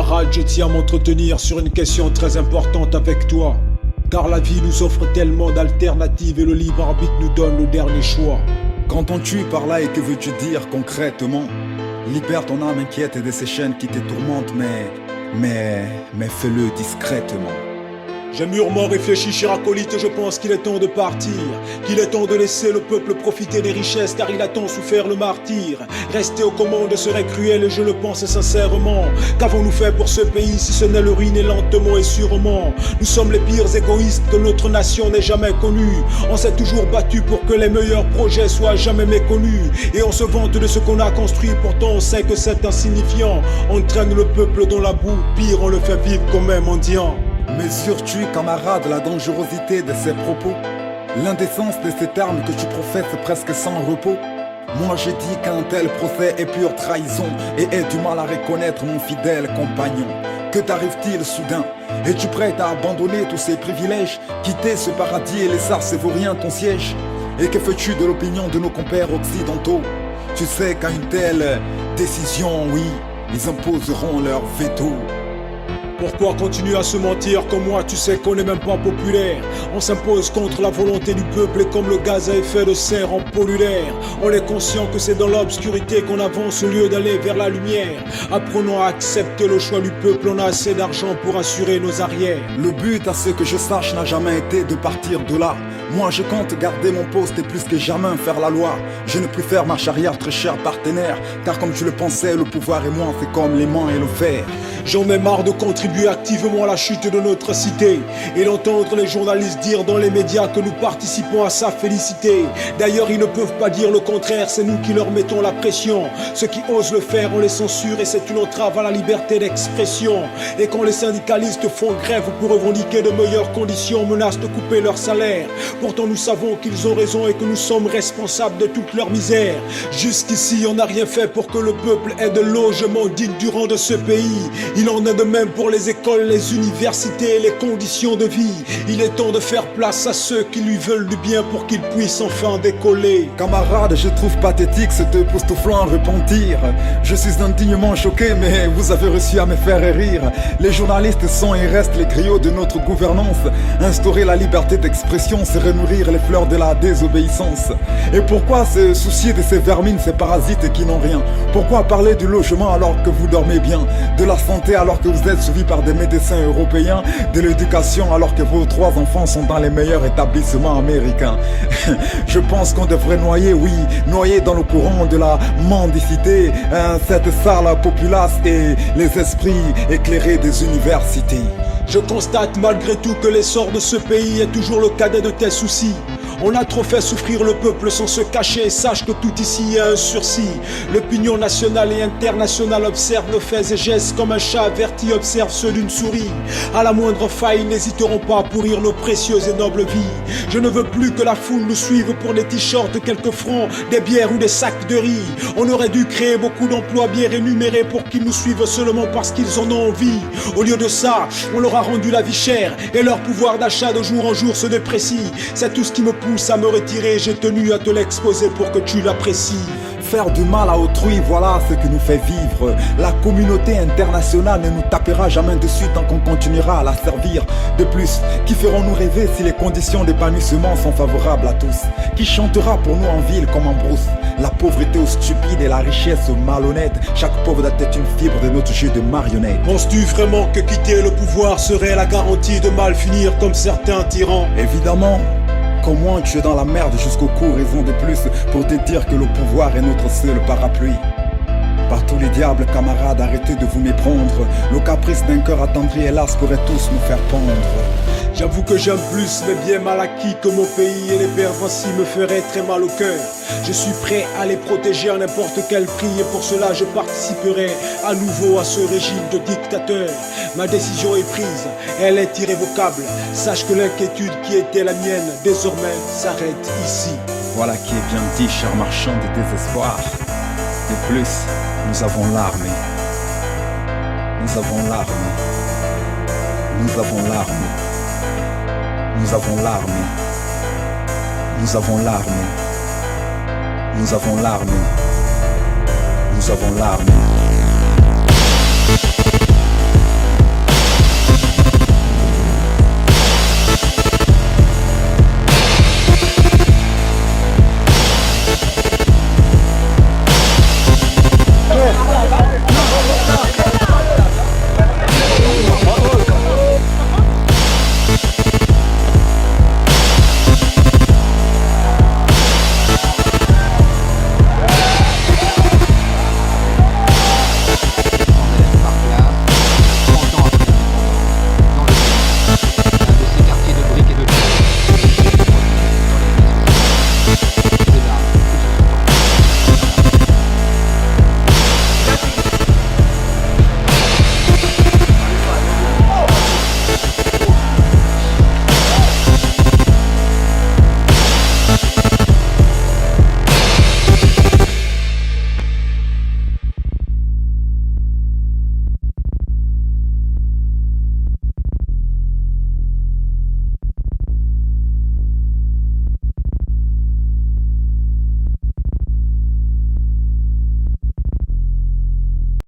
camarade, je tiens à m'entretenir sur une question très importante avec toi. Car la vie nous offre tellement d'alternatives et le libre arbitre nous donne le dernier choix. Quand on tue par là, et que veux-tu dire concrètement? Libère ton âme inquiète de ces chaînes qui te tourmentent, mais fais-le discrètement. J'ai mûrement réfléchi, cher acolyte, je pense qu'il est temps de partir. Qu'il est temps de laisser le peuple profiter des richesses, car il a tant souffert le martyr. Rester aux commandes serait cruel et je le pense sincèrement. Qu'avons-nous fait pour ce pays si ce n'est le ruiner lentement et sûrement? Nous sommes les pires égoïstes que notre nation n'ait jamais connus. On s'est toujours battu pour que les meilleurs projets soient jamais méconnus. Et on se vante de ce qu'on a construit, pourtant on sait que c'est insignifiant. On traîne le peuple dans la boue, pire on le fait vivre comme un mendiant. Mesures-tu, camarade, la dangerosité de ces propos? L'indécence de ces termes que tu professes presque sans repos? Moi je dis qu'un tel procès est pure trahison et ai du mal à reconnaître mon fidèle compagnon. Que t'arrive-t-il soudain? Es-tu prêt à abandonner tous ces privilèges? Quitter ce paradis et laisser à Sévorien ton siège? Et que fais-tu de l'opinion de nos compères occidentaux? Tu sais qu'à une telle décision, oui, ils imposeront leur veto. Pourquoi continuer à se mentir comme moi? Tu sais qu'on n'est même pas populaire. On s'impose contre la volonté du peuple et comme le gaz à effet de serre en pollue l'air. On est conscient que c'est dans l'obscurité qu'on avance au lieu d'aller vers la lumière. Apprenons à accepter le choix du peuple, on a assez d'argent pour assurer nos arrières. Le but, à ce que je sache, n'a jamais été de partir de là. Moi je compte garder mon poste et plus que jamais faire la loi. Je ne plus faire marche arrière, très cher partenaire. Car comme tu le pensais, le pouvoir et moi c'est comme l'aimant et le fer. J'en ai marre de contribuer activement à la chute de notre cité et d'entendre les journalistes dire dans les médias que nous participons à sa félicité. D'ailleurs ils ne peuvent pas dire le contraire, c'est nous qui leur mettons la pression. Ceux qui osent le faire on les censure et c'est une entrave à la liberté d'expression. Et quand les syndicalistes font grève pour revendiquer de meilleures conditions, menacent de couper leur salaire. Pourtant nous savons qu'ils ont raison et que nous sommes responsables de toute leur misère. Jusqu'ici on n'a rien fait pour que le peuple ait de logements dignes durant de ce pays. Il en est de même pour les écoles, les universités et les conditions de vie. Il est temps de faire place à ceux qui lui veulent du bien pour qu'il puisse enfin décoller. Camarade, je trouve pathétique ce époustouflant repentir. Je suis indignement choqué, mais vous avez réussi à me faire rire. Les journalistes sont et restent les griots de notre gouvernance. Instaurer la liberté d'expression, c'est nourrir les fleurs de la désobéissance. Et pourquoi se soucier de ces vermines, ces parasites qui n'ont rien? Pourquoi parler du logement alors que vous dormez bien? De la santé alors que vous êtes suivi par des médecins européens? De l'éducation alors que vos 3 enfants sont dans les meilleurs établissements américains? Je pense qu'on devrait noyer, oui, noyer dans le courant de la mendicité cette sale populace et les esprits éclairés des universités. Je constate malgré tout que l'essor de ce pays est toujours le cadet de tes soucis. On a trop fait souffrir le peuple sans se cacher et sache que tout ici est un sursis. L'opinion nationale et internationale observe nos faits et gestes comme un chat averti observe ceux d'une souris. À la moindre faille, ils n'hésiteront pas à pourrir nos précieuses et nobles vies. Je ne veux plus que la foule nous suive pour des t-shirts, quelques francs, des bières ou des sacs de riz. On aurait dû créer beaucoup d'emplois bien rémunérés pour qu'ils nous suivent seulement parce qu'ils en ont envie. Au lieu de ça, on leur a rendu la vie chère et leur pouvoir d'achat de jour en jour se déprécie. C'est tout ce qui me pousse à me retirer, j'ai tenu à te l'exposer pour que tu l'apprécies. Faire du mal à autrui, voilà ce qui nous fait vivre. La communauté internationale ne nous tapera jamais dessus tant qu'on continuera à la servir. De plus, qui ferons-nous rêver si les conditions d'épanouissement sont favorables à tous? Qui chantera pour nous en ville comme en brousse? La pauvreté aux stupides et la richesse aux malhonnêtes. Chaque pauvre doit être une fibre de notre jeu de marionnette. Penses-tu vraiment que quitter le pouvoir serait la garantie de mal finir comme certains tyrans? Évidemment. Qu'au moins tu es dans la merde jusqu'au cou, raison de plus pour te dire que le pouvoir est notre seul parapluie. Par tous les diables, camarades, arrêtez de vous méprendre. Le caprice d'un cœur attendri, hélas, pourrait tous nous faire pendre. J'avoue que j'aime plus les biens mal acquis que mon pays et les perdre ainsi me ferait très mal au cœur. Je suis prêt à les protéger à n'importe quel prix et pour cela je participerai à nouveau à ce régime de dictateur. Ma décision est prise, elle est irrévocable. Sache que l'inquiétude qui était la mienne désormais s'arrête ici. Voilà qui est bien dit, cher marchand de désespoir. De plus, nous avons l'armée. Nous avons l'armée. Nous avons l'armée. Nous avons l'armée. Nous avons l'armée. Nous avons l'armée. Nous avons l'armée.